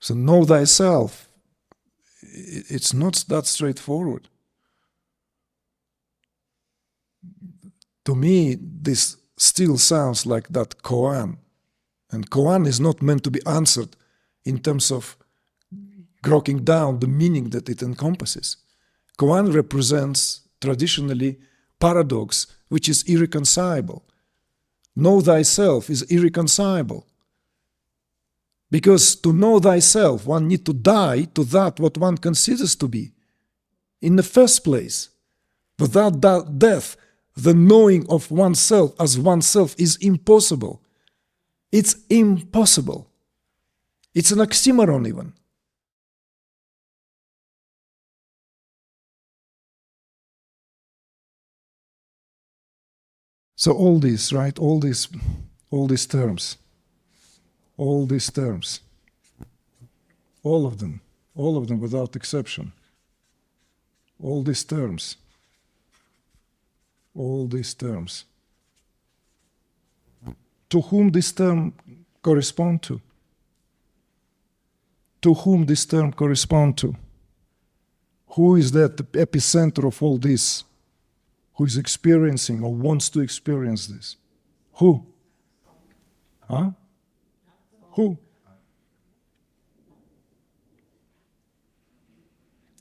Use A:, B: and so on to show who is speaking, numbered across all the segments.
A: So know thyself, it's not that straightforward. To me, this still sounds like that koan. And koan is not meant to be answered in terms of grokking down the meaning that it encompasses. Koan represents traditionally paradox, which is irreconcilable. Know thyself is irreconcilable. Because to know thyself, one needs to die to that what one considers to be in the first place. Without that death, the knowing of oneself as oneself is impossible. It's impossible. It's an oxymoron even. So all these, right, all these terms, all of them without exception, all these terms, to whom this term correspond to? To whom this term correspond to? Who is that epicenter of all this? Who is experiencing or wants to experience this? Who? Huh? Who?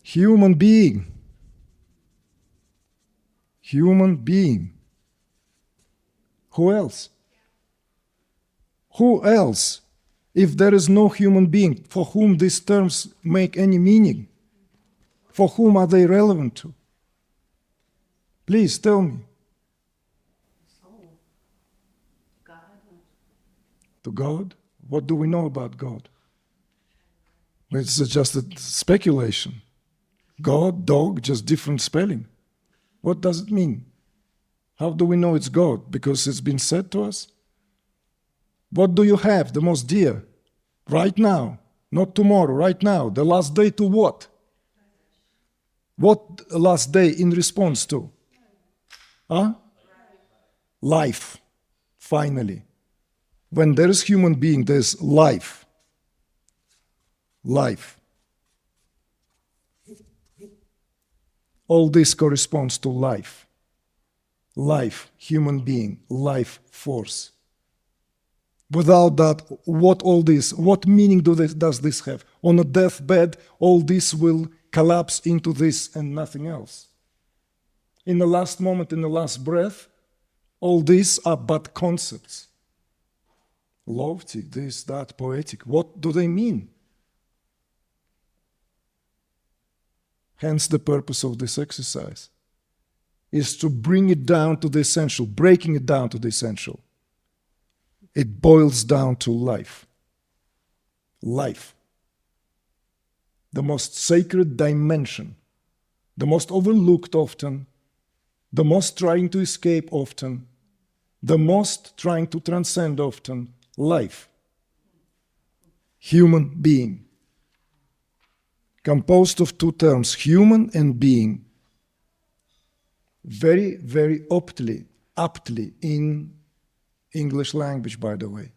A: Human being. Human being. Who else? Who else? If there is no human being for whom these terms make any meaning, for whom are they relevant to? Please tell me.
B: God.
A: To God? What do we know about God? It's just a speculation. God, dog, just different spelling. What does it mean? How do we know it's God? Because it's been said to us? What do you have, the most dear? Right now, not tomorrow, right now. The last day to what? What last day in response to? Huh? Life, finally. When there is human being, there's life. Life. All this corresponds to life. Life, human being, life force. Without that, what meaning does this have? On a deathbed, all this will collapse into this and nothing else. In the last moment, in the last breath, all these are but concepts. Lofty, this, that, poetic. What do they mean? Hence the purpose of this exercise is to bring it down to the essential, breaking it down to the essential. It boils down to life. Life. The most sacred dimension, the most overlooked often, the most trying to escape often, the most trying to transcend often, life. Human being. Composed of two terms, human and being. Very, very aptly in English language, by the way.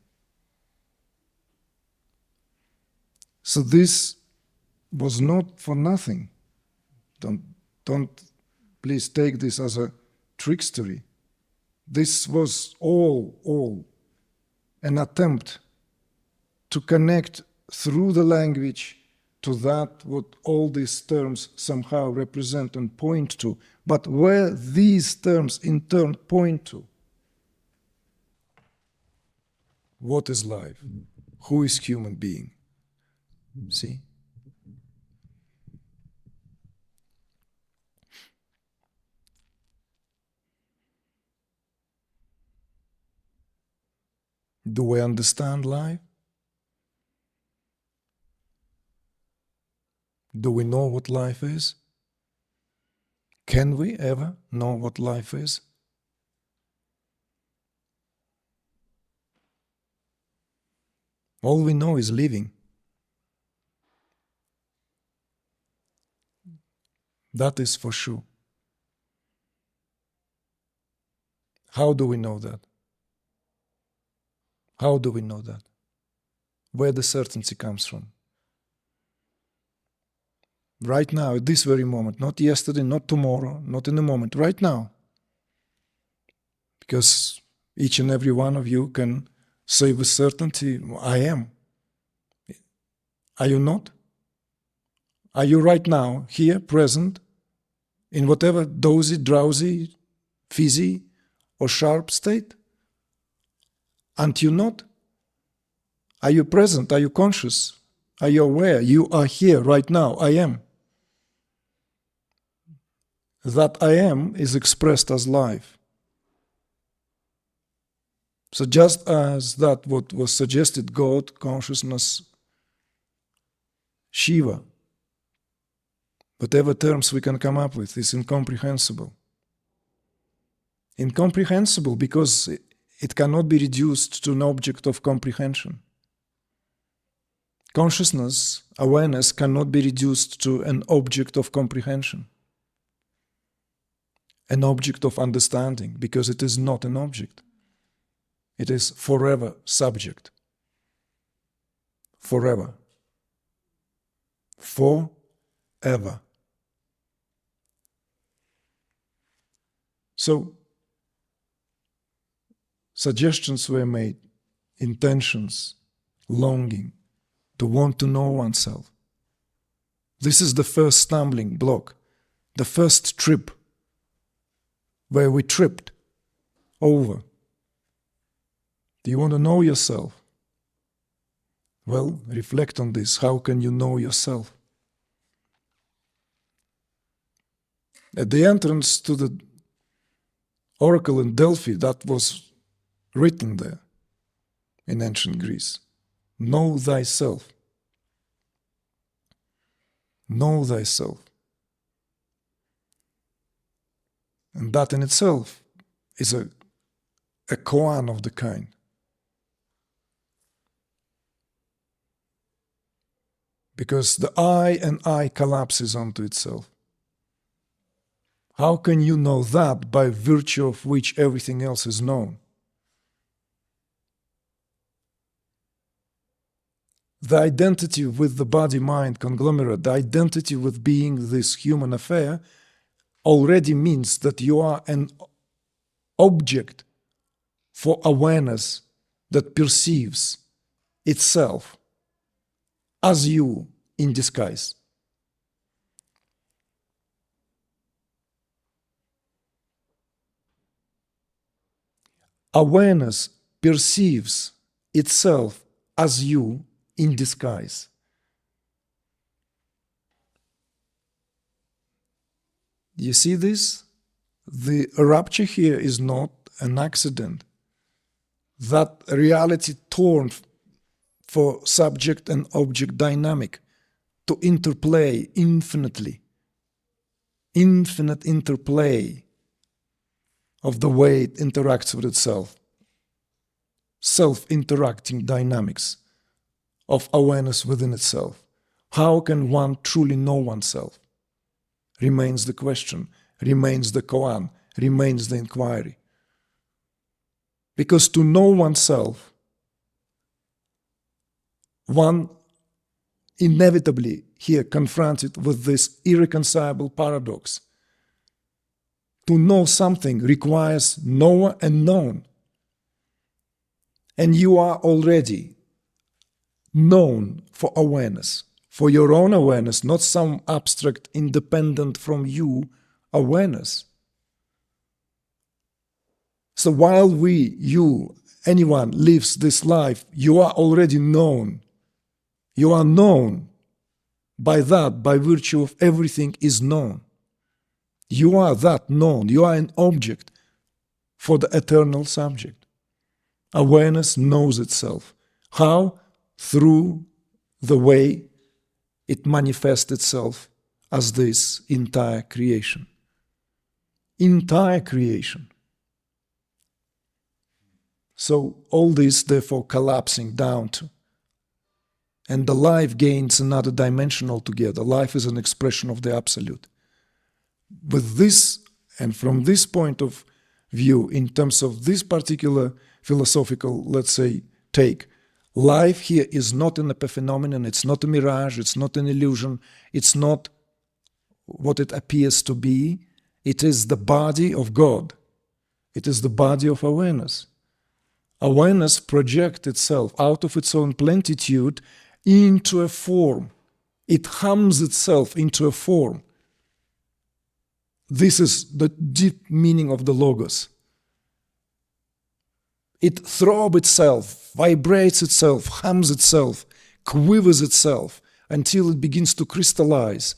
A: So this was not for nothing. Don't please take this as a trickstery. This was all an attempt to connect through the language to that what all these terms somehow represent and point to, but where these terms in turn point to. What is life? Who is human being? See? Do we understand life? Do we know what life is? Can we ever know what life is? All we know is living. That is for sure. How do we know that? How do we know that? Where the certainty comes from? right now, at this very moment, not yesterday, not tomorrow, not in a moment, right now. Because each and every one of you can say with certainty, I am. Are you not? Are you right now, here, present, in whatever dozy, drowsy, fizzy, or sharp state? Aren't you not? Are you present? Are you conscious? Are you aware? You are here right now. I am. That I am is expressed as life. So just as that what was suggested, God, consciousness, Shiva, whatever terms we can come up with, is incomprehensible. Incomprehensible because it cannot be reduced to an object of comprehension. Consciousness, awareness cannot be reduced to an object of comprehension, an object of understanding, because it is not an object. It is forever subject. Forever. Forever. So, suggestions were made, intentions, longing, to want to know oneself. This is the first stumbling block, the first trip, where we tripped over. Do you want to know yourself? Well, reflect on this. How can you know yourself? At the entrance to the oracle in Delphi, that was written there in ancient Greece. Know thyself. Know thyself. And that in itself is a koan of the kind. Because the I and I collapses onto itself. How can you know that by virtue of which everything else is known? The identity with the body-mind conglomerate, the identity with being this human affair, already means that you are an object for awareness that perceives itself as you in disguise. Awareness perceives itself as you in disguise. You see this? The rupture here is not an accident. That reality torn for subject and object dynamic to interplay infinitely. Infinite interplay of the way it interacts with itself. Self-interacting dynamics of awareness within itself. How can one truly know oneself? Remains the question, remains the koan, remains the inquiry. Because to know oneself, one inevitably here confronted with this irreconcilable paradox. To know something requires knower and known. And you are already known for awareness, for your own awareness, not some abstract, independent from you awareness. So while we, you, anyone lives this life, you are already known. You are known by that, by virtue of everything is known. You are that known. You are an object for the eternal subject. Awareness knows itself. How? Through the way it manifests itself as this entire creation. Entire creation. So all this therefore collapsing down to, and the life gains another dimension altogether. Life is an expression of the absolute. With this, and from this point of view, in terms of this particular philosophical, let's say, take, life here is not an epiphenomenon, it's not a mirage, it's not an illusion, it's not what it appears to be. It is the body of God. It is the body of awareness. Awareness projects itself out of its own plentitude into a form. It hums itself into a form. This is the deep meaning of the Logos. It throbs itself, vibrates itself, hums itself, quivers itself until it begins to crystallize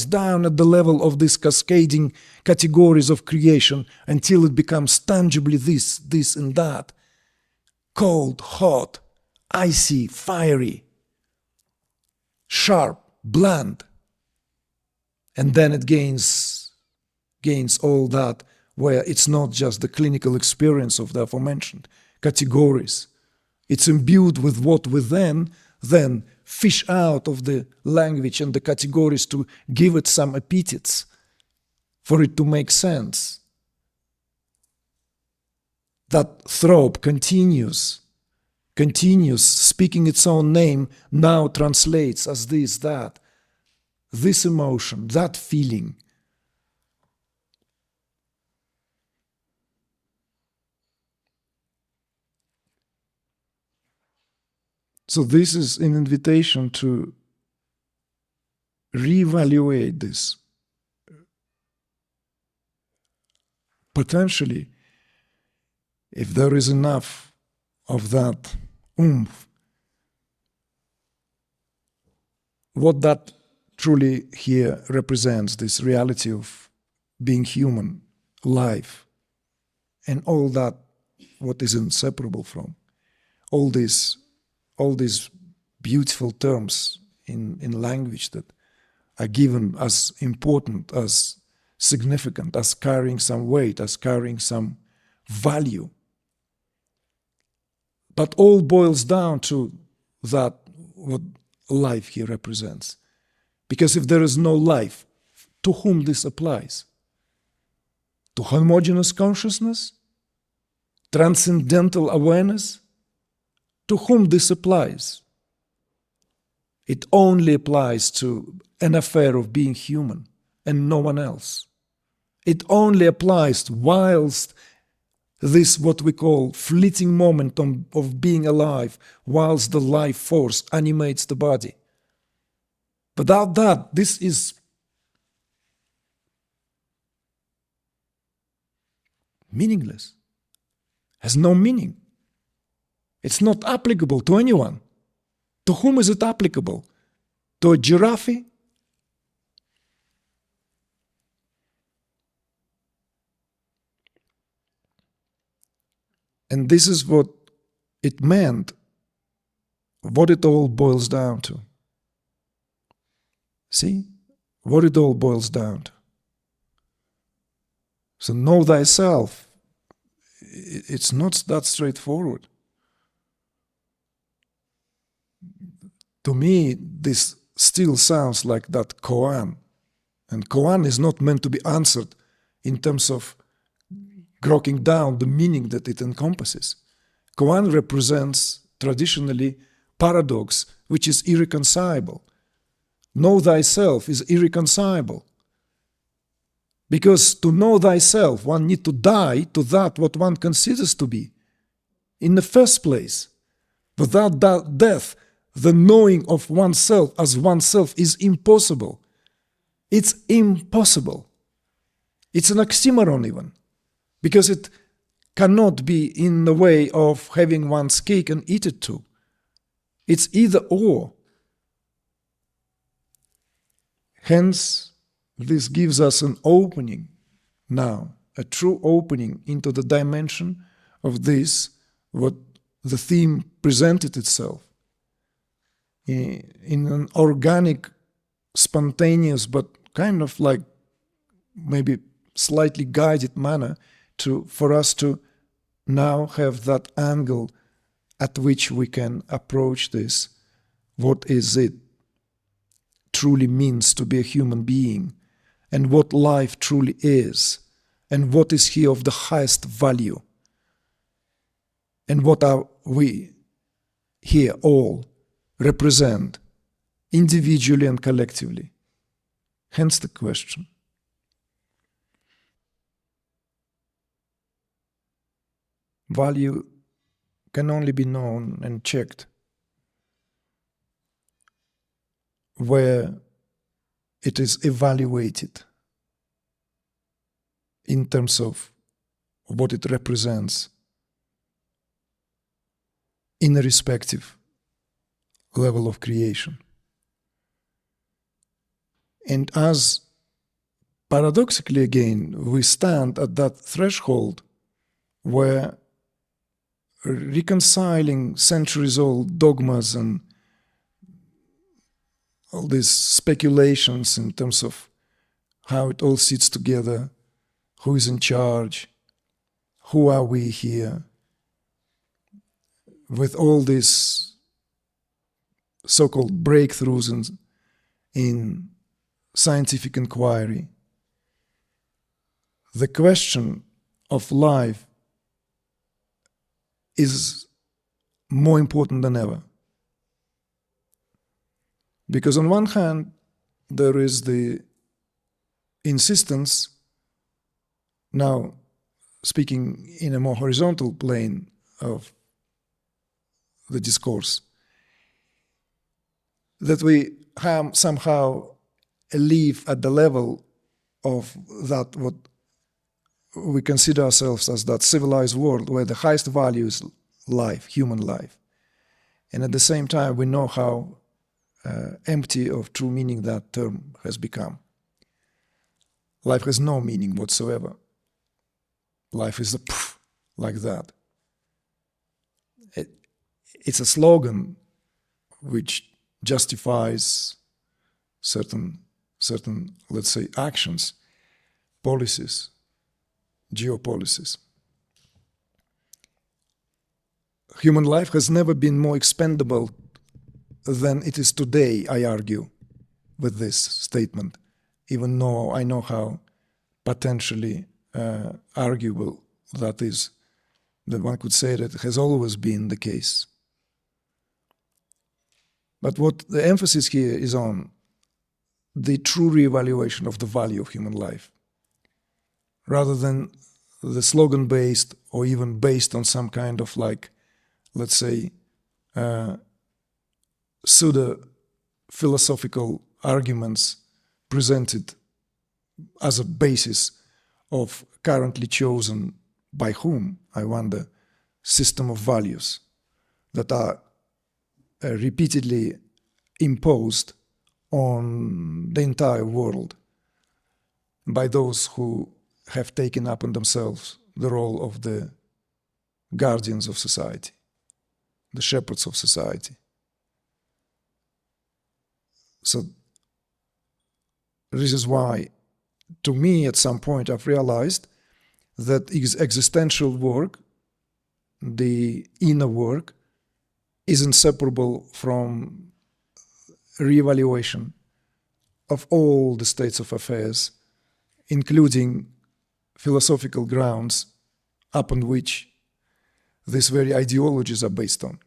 A: down at the level of these cascading categories of creation until it becomes tangibly this and that. Cold, hot, icy, fiery, sharp, blunt. And then it gains all that, where it's not just the clinical experience of the aforementioned categories. It's imbued with what we then fish out of the language and the categories to give it some epithets for it to make sense. That throb continues, speaking its own name, now translates as this, that, this emotion, that feeling. So this is an invitation to reevaluate this. Potentially, if there is enough of that oomph, what that truly here represents, this reality of being human, life, and all that, what is inseparable from, all these beautiful terms in language that are given as important, as significant, as carrying some weight, as carrying some value. But all boils down to that, what life here represents. Because if there is no life, to whom this applies? To homogeneous consciousness? Transcendental awareness? To whom this applies? It only applies to an affair of being human and no one else. It only applies whilst this, what we call, fleeting moment of being alive, whilst the life force animates the body. Without that, this is meaningless, has no meaning. It's not applicable to anyone. To whom is it applicable? To a giraffe? And this is what it meant, what it all boils down to. See? What it all boils down to. So know thyself. It's not that straightforward. To me, this still sounds like that Koan. And Koan is not meant to be answered in terms of grokking down the meaning that it encompasses. Koan represents traditionally paradox, which is irreconcilable. Know thyself is irreconcilable. Because to know thyself, one needs to die to that what one considers to be in the first place. Without that death, the knowing of oneself as oneself is impossible. It's impossible. It's an oxymoron even, because it cannot be in the way of having one's cake and eat it too. It's either or. Hence, this gives us an opening now, a true opening into the dimension of this, what the theme presented itself in an organic, spontaneous, but kind of like maybe slightly guided manner for us to now have that angle at which we can approach this. What is it truly means to be a human being, and what life truly is, and what is here of the highest value, and what are we here all represent individually and collectively. Hence the question. Value can only be known and checked where it is evaluated in terms of what it represents in a respective level of creation. And as paradoxically again, we stand at that threshold where reconciling centuries-old dogmas and all these speculations in terms of how it all sits together, who is in charge, who are we here, with all these so-called breakthroughs in scientific inquiry, the question of life is more important than ever. Because on one hand, there is the insistence, now speaking in a more horizontal plane of the discourse, that we have somehow live at the level of that what we consider ourselves as that civilized world where the highest value is life, human life. And at the same time, we know how empty of true meaning that term has become. Life has no meaning whatsoever. Life is a poof, like that. It's a slogan which justifies certain, let's say, actions, policies, geopolicies. Human life has never been more expendable than it is today, I argue, with this statement, even though I know how potentially arguable that is, that one could say that it has always been the case. But what the emphasis here is on the true reevaluation of the value of human life, rather than the slogan-based or even based on some kind of like, let's say, pseudo-philosophical arguments presented as a basis of currently chosen, by whom, I wonder, system of values that are repeatedly imposed on the entire world by those who have taken upon themselves the role of the guardians of society, the shepherds of society. So this is why, to me, at some point, I've realized that existential work, the inner work, is inseparable from reevaluation of all the states of affairs, including philosophical grounds upon which these very ideologies are based on.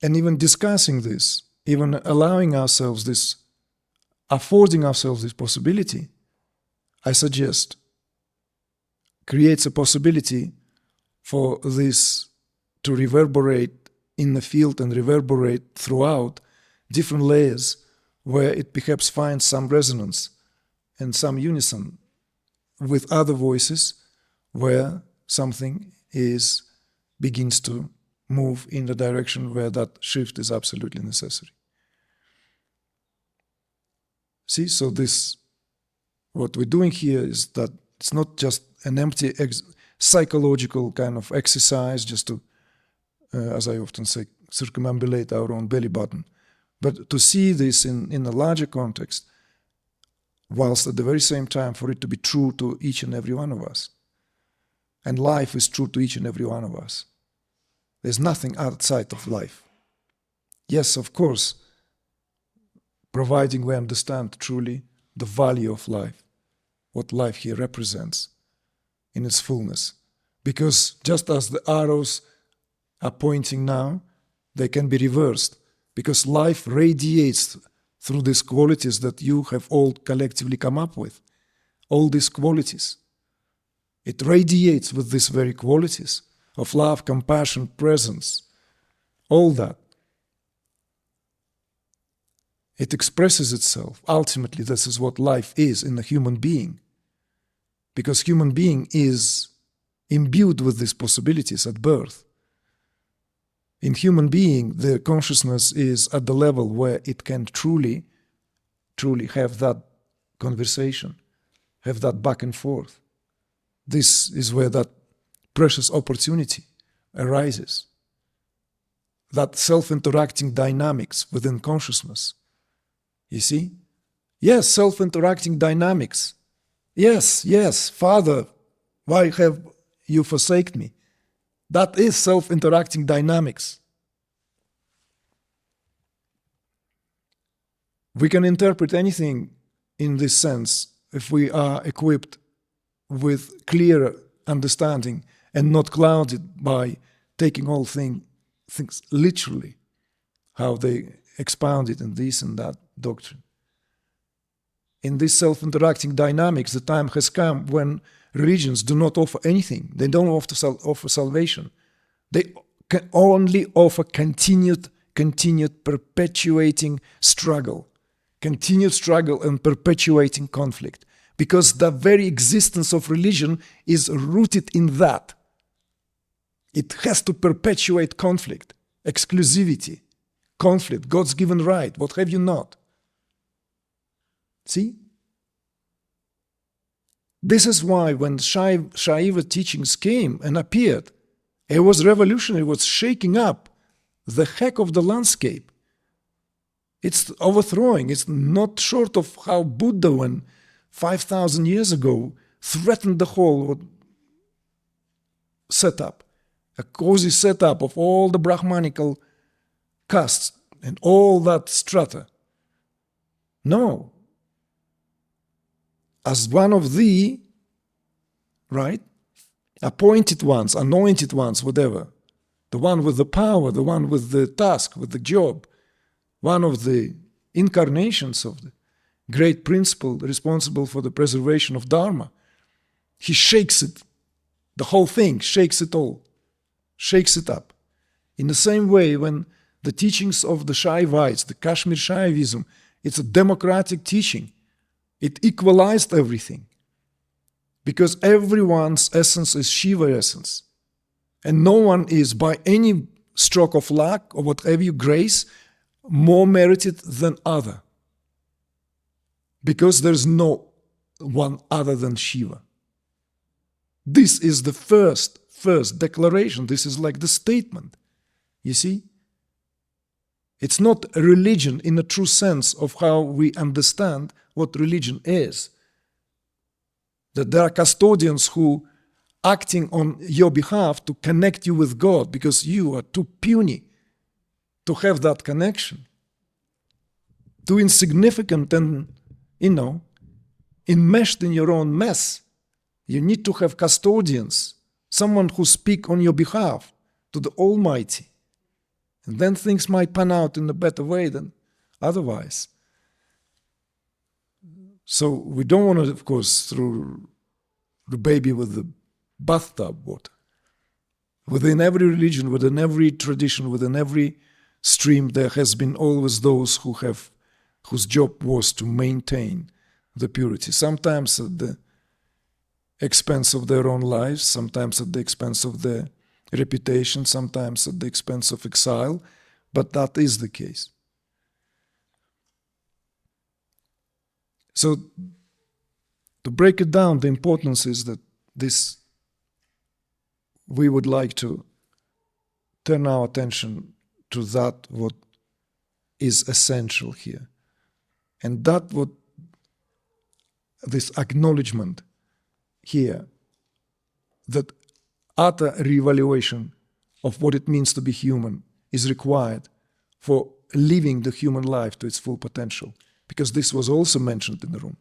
A: And even discussing this, even allowing ourselves this, affording ourselves this possibility, I suggest, creates a possibility for this to reverberate in the field and reverberate throughout different layers where it perhaps finds some resonance and some unison with other voices where something begins to move in the direction where that shift is absolutely necessary. See, so what we're doing here is that it's not just an empty psychological kind of exercise just to, as I often say, circumambulate our own belly button, but to see this in a larger context, whilst at the very same time for it to be true to each and every one of us. And life is true to each and every one of us. There's nothing outside of life. Yes, of course, providing we understand truly the value of life, what life here represents in its fullness. Because just as the arrows are pointing now, they can be reversed because life radiates through these qualities that you have all collectively come up with. All these qualities. It radiates with these very qualities of love, compassion, presence, all that. It expresses itself. Ultimately, this is what life is in a human being. Because human being is imbued with these possibilities at birth. In human being, the consciousness is at the level where it can truly have that conversation, have that back and forth. This is where that precious opportunity arises. That self-interacting dynamics within consciousness. You see? Yes, self-interacting dynamics. Yes, Father, why have you forsaken me? That is self-interacting dynamics. We can interpret anything in this sense if we are equipped with clear understanding and not clouded by taking all things literally, how they expounded in this and that doctrine. In this self-interacting dynamics, the time has come when religions do not offer anything. They don't offer salvation. They can only offer continued perpetuating struggle. Continued struggle and perpetuating conflict. Because the very existence of religion is rooted in that. It has to perpetuate conflict, exclusivity, conflict, God's given right, what have you not. See? This is why when Shaiva teachings came and appeared, it was revolutionary, it was shaking up the heck of the landscape. It's overthrowing, it's not short of how Buddha, when 5,000 years ago, threatened the whole setup, a cozy setup of all the Brahmanical castes and all that strata. No. As one of the, right, appointed ones, anointed ones, whatever, the one with the power, the one with the task, with the job, one of the incarnations of the great principle responsible for the preservation of Dharma, he shakes it, the whole thing, shakes it all, shakes it up. In the same way, when the teachings of the Shaivites, the Kashmir Shaivism, it's a democratic teaching. It equalized everything. Because everyone's essence is Shiva essence. And no one is, by any stroke of luck or whatever you grace, more merited than other. Because there's no one other than Shiva. This is the first declaration. This is like the statement. You see? It's not a religion in a true sense of how we understand what religion is. That there are custodians who acting on your behalf to connect you with God because you are too puny to have that connection. Too insignificant and, enmeshed in your own mess. You need to have custodians, someone who speak on your behalf to the Almighty. And then things might pan out in a better way than otherwise. So we don't want to, of course, throw the baby with the bathtub water. Within every religion, within every tradition, within every stream, there has been always those whose job was to maintain the purity. Sometimes at the expense of their own lives, sometimes at the expense of their reputation, sometimes at the expense of exile, but that is the case. So, to break it down, the importance is that we would like to turn our attention to that what is essential here. And that what this acknowledgement here, that utter reevaluation of what it means to be human is required for living the human life to its full potential. Because this was also mentioned in the room.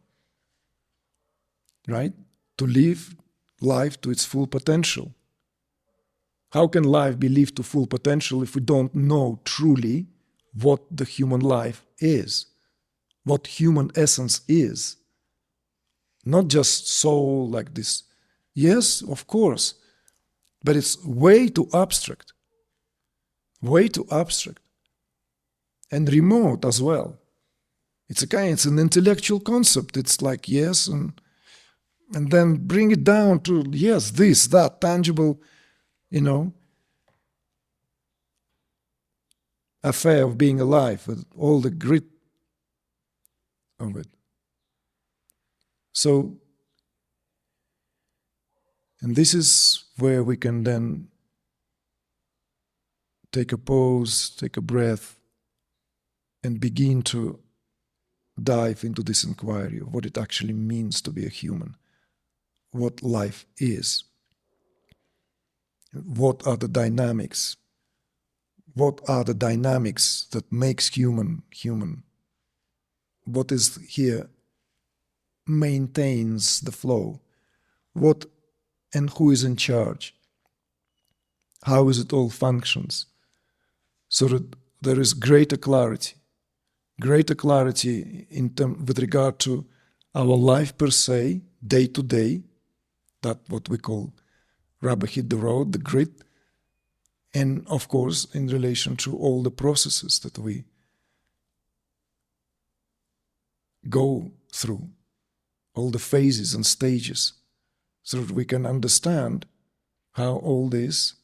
A: Right? To live life to its full potential. How can life be lived to full potential if we don't know truly what the human life is, what human essence is. Not just soul like this. Yes, of course, but it's way too abstract. Way too abstract. And remote as well. It's an intellectual concept. It's like yes, and then bring it down to yes, this, that, tangible, affair of being alive with all the grit of it. So, and this is where we can then take a pause, take a breath, and begin to dive into this inquiry of what it actually means to be a human, what life is, what are the dynamics, that makes human human, what is here maintains the flow, what and who is in charge, how is it all functions, so that there is greater clarity with regard to our life per se, day to day, that what we call rubber hit the road, the grit, and of course in relation to all the processes that we go through, all the phases and stages, so that we can understand how all these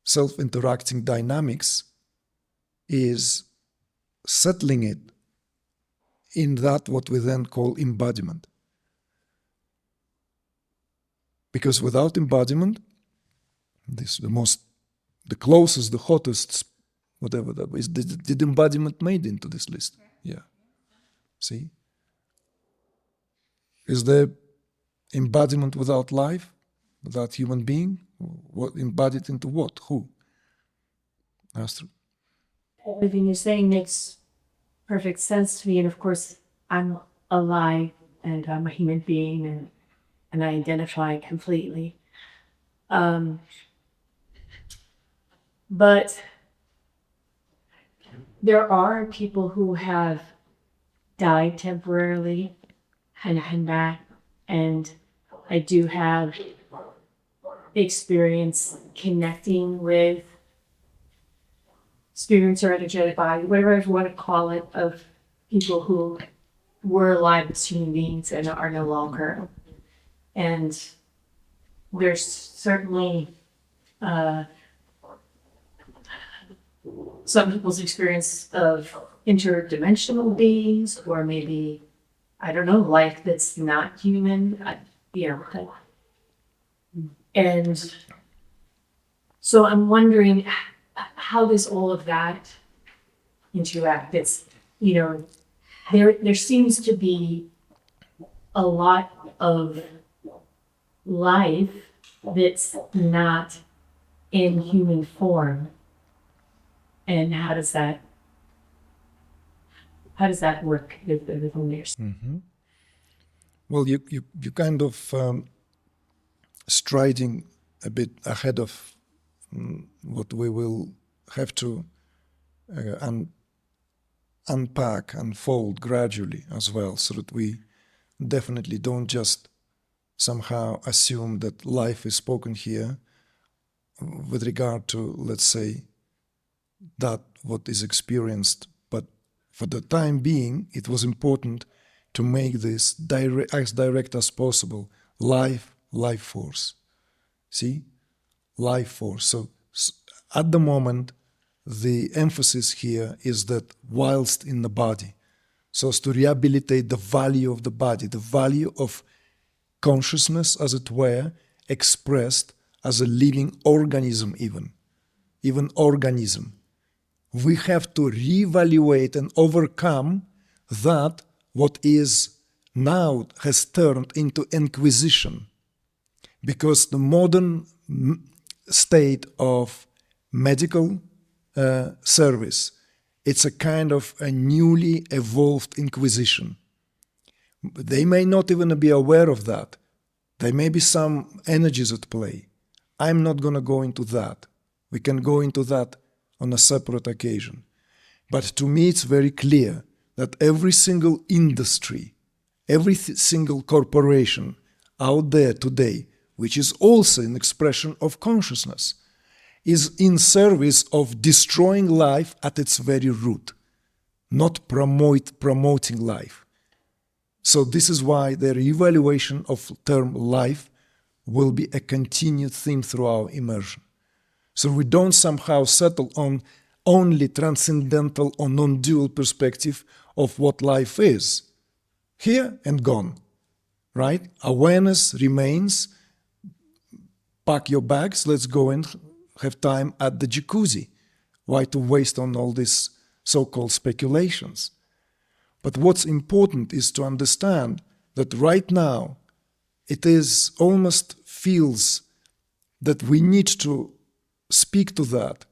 A: self-interacting dynamics is settling it in that what we then call embodiment. Because without embodiment, the closest, the hottest, whatever that is, did embodiment made into this list? Yeah. See? Is there embodiment without life, without human being? What embodied into what? Who? Astrid.
B: Everything you're saying makes perfect sense to me, and of course, I'm alive and I'm a human being, and I identify completely. But there are people who have died temporarily and come back, and I do have experience connecting with spirits or energetic body, whatever you want to call it, of people who were alive as human beings and are no longer. And there's certainly some people's experience of interdimensional beings, or maybe, I don't know, life that's not human, and so I'm wondering, how does all of that interact? It's, there seems to be a lot of life that's not in human form. And how does that work with everything there's?
A: Mm-hmm. Well, you kind of striding a bit ahead of what we will have to unpack, unfold gradually as well, so that we definitely don't just somehow assume that life is spoken here with regard to, let's say, that what is experienced. But for the time being, it was important to make this as direct as possible. Life force. See? Life force. So at the moment, the emphasis here is that whilst in the body, so as to rehabilitate the value of the body, the value of consciousness, as it were, expressed as a living organism even organism. We have to reevaluate and overcome that what is now has turned into inquisition. Because the modern state of medical service, it's a kind of a newly evolved inquisition. They may not even be aware of that. There may be some energies at play. I'm not going to go into that. We can go into that on a separate occasion. But to me it's very clear that every single industry, every single corporation out there today, which is also an expression of consciousness, is in service of destroying life at its very root, not promoting life. So this is why the reevaluation of term life will be a continued theme through our immersion. So we don't somehow settle on only transcendental or non-dual perspective of what life is. Here and gone, right? Awareness remains. Pack your bags, let's go and have time at the jacuzzi. Why to waste on all these so-called speculations? But what's important is to understand that right now it is almost feels that we need to speak to that,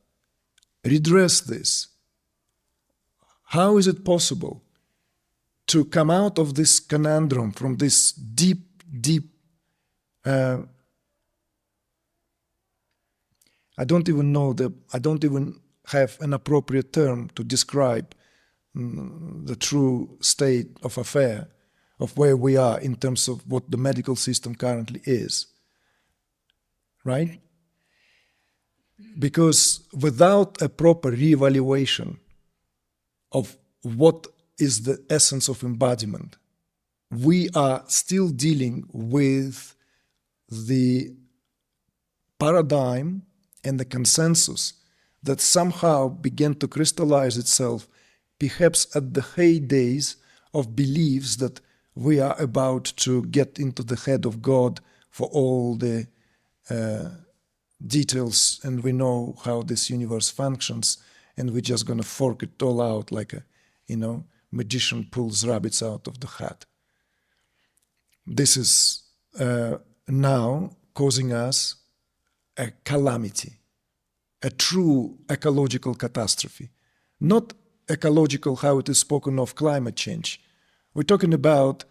A: redress this. How is it possible to come out of this conundrum, from this deep, I don't even have an appropriate term to describe the true state of affair, of where we are in terms of what the medical system currently is, right? Because without a proper reevaluation of what is the essence of embodiment, we are still dealing with the paradigm and the consensus that somehow began to crystallize itself perhaps at the heydays of beliefs that we are about to get into the head of God for all the details, and we know how this universe functions, and we're just going to fork it all out like a, magician pulls rabbits out of the hat. This is now causing us a calamity, a true ecological catastrophe. Not ecological how it is spoken of climate change. We're talking about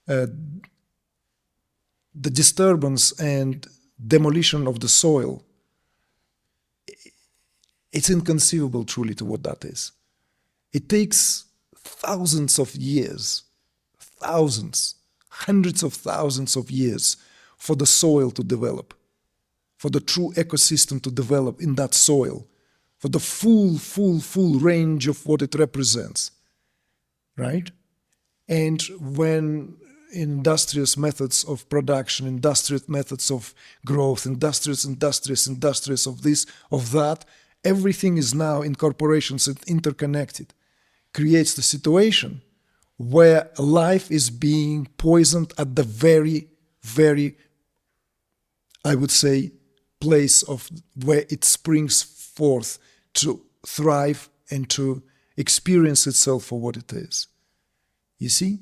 A: the disturbance and demolition of the soil. It's inconceivable truly to what that is. It takes thousands of years, hundreds of thousands of years for the soil to develop, for the true ecosystem to develop in that soil, for the full range of what it represents, right? And when industrious methods of production, industrious methods of growth, industrious of this, of that, everything is now in corporations and interconnected, creates the situation where life is being poisoned at the very, I would say, place of where it springs forth to thrive and to experience itself for what it is. You see?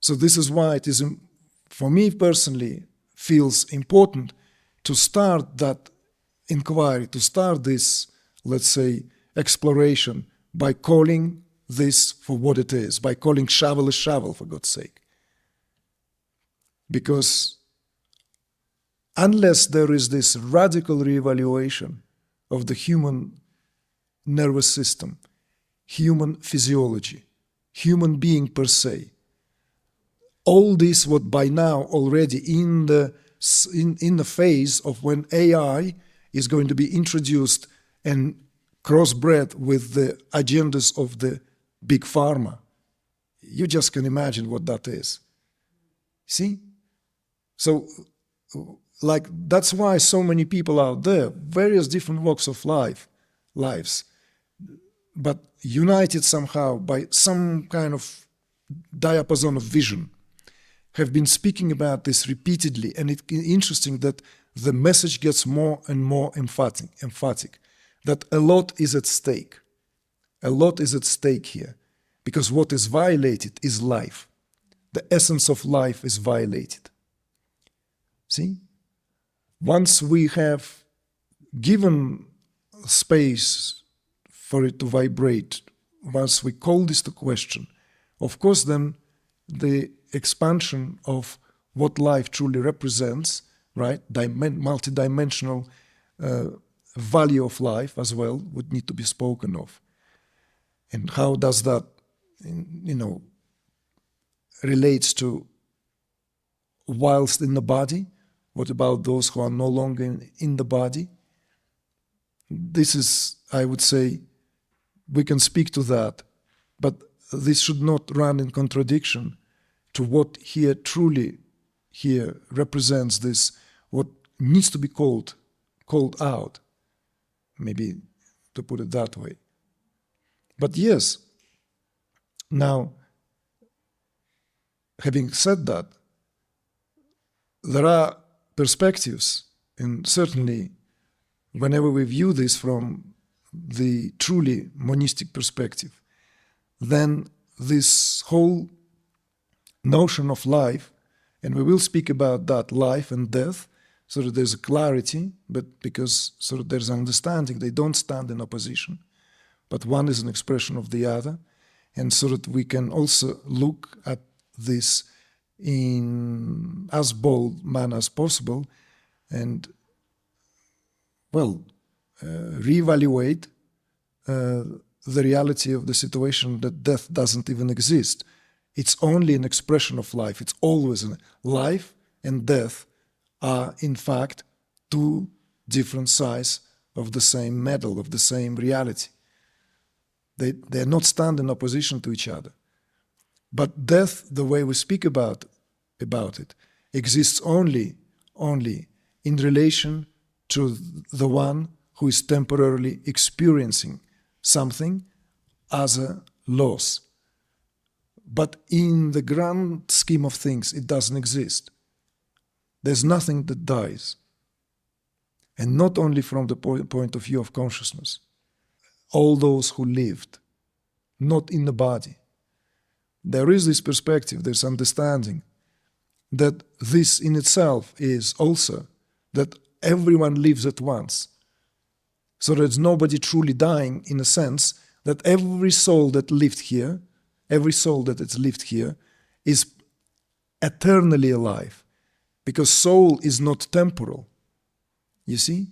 A: So this is why it is, for me personally, feels important to start that inquiry, to start this, let's say, exploration by calling this for what it is, by calling shovel a shovel, for God's sake. Because unless there is this radical reevaluation of the human nervous system, human physiology, human being per se, all this what by now already in the phase of when AI is going to be introduced and crossbred with the agendas of the big pharma, you just can imagine what that is. See? So, like, that's why so many people out there, various different walks of lives, but united somehow by some kind of diapason of vision, have been speaking about this repeatedly. And it's interesting that the message gets more and more emphatic, that a lot is at stake. A lot is at stake here, because what is violated is life. The essence of life is violated. See? Once we have given space for it to vibrate, once we call this to question, of course then the expansion of what life truly represents, right, multidimensional value of life as well would need to be spoken of. And how does that, relates to whilst in the body? What about those who are no longer in the body? This is, I would say, we can speak to that, but this should not run in contradiction to what here truly here represents this, what needs to be called out, maybe to put it that way. But yes, now, having said that, there are perspectives, and certainly whenever we view this from the truly monistic perspective, then this whole notion of life, and we will speak about that, life and death, so that there's a clarity, but because so that there's understanding, they don't stand in opposition, but one is an expression of the other, and so that we can also look at this in as bold manner as possible, and, well, reevaluate the reality of the situation that death doesn't even exist. It's only an expression of life. It's always life and death are, in fact, two different sides of the same medal, of the same reality. They're not stand in opposition to each other. But death, the way we speak about it, exists only in relation to the one who is temporarily experiencing something as a loss. But in the grand scheme of things, it doesn't exist. There's nothing that dies. And not only from the point of view of consciousness. All those who lived, not in the body. There is this perspective, this understanding, that this in itself is also that everyone lives at once. So there's nobody truly dying, in a sense that every soul that lived here, every soul that has lived here is eternally alive. Because soul is not temporal, you see?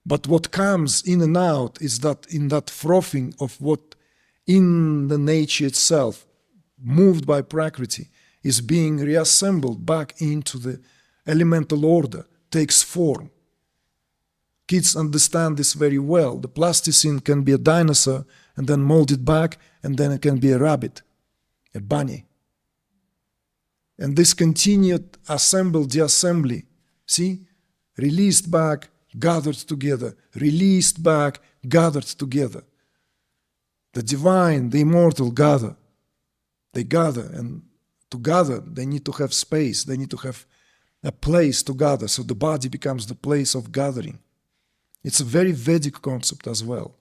A: But what comes in and out is that in that frothing of what in the nature itself, moved by Prakriti, is being reassembled back into the elemental order, takes form. Kids understand this very well. The plasticine can be a dinosaur and then molded back, and then it can be a rabbit, a bunny. And this continued assembled de-assembly, see? Released back, gathered together, released back, gathered together. The divine, the immortal gather. They gather, and to gather, they need to have space, they need to have a place to gather, so the body becomes the place of gathering. It's a very Vedic concept as well.